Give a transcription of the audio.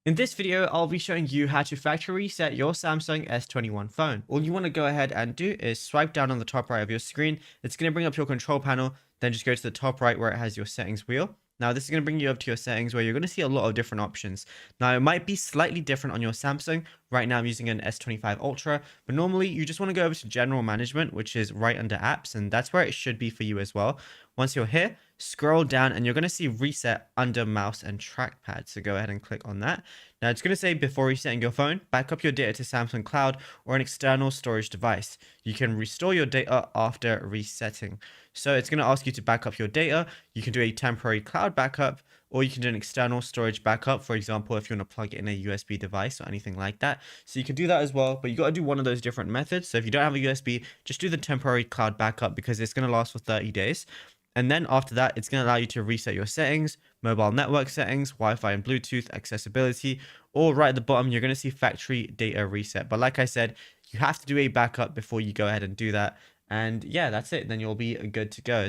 In this video, I'll be showing you how to factory reset your Samsung S21 phone. All you want to go ahead and do is swipe down on the top right of your screen. It's going to bring up your control panel. Then just go to the top right where it has your settings wheel. Now this is going to bring you up to your settings where you're going to see a lot of different options. Now it might be slightly different on your Samsung. Right now I'm using an S25 Ultra, but normally you just want to go over to general management, which is right under apps, and that's where it should be for you as well. Once you're here, scroll down and you're going to see reset under mouse and trackpad. So go ahead and click on that. Now it's going to say before resetting your phone, back up your data to Samsung Cloud or an external storage device. You can restore your data after resetting. So it's going to ask you to back up your data. You can do a temporary cloud backup, or you can do an external storage backup. For example, if you want to plug it in a USB device or anything like that. So you can do that as well, but you got to do one of those different methods. So if you don't have a USB, just do the temporary cloud backup because it's going to last for 30 days. And then after that, it's going to allow you to reset your settings, mobile network settings, Wi-Fi and Bluetooth, accessibility, or right at the bottom, you're going to see factory data reset. But like I said, you have to do a backup before you go ahead and do that. And yeah, that's it. Then you'll be good to go.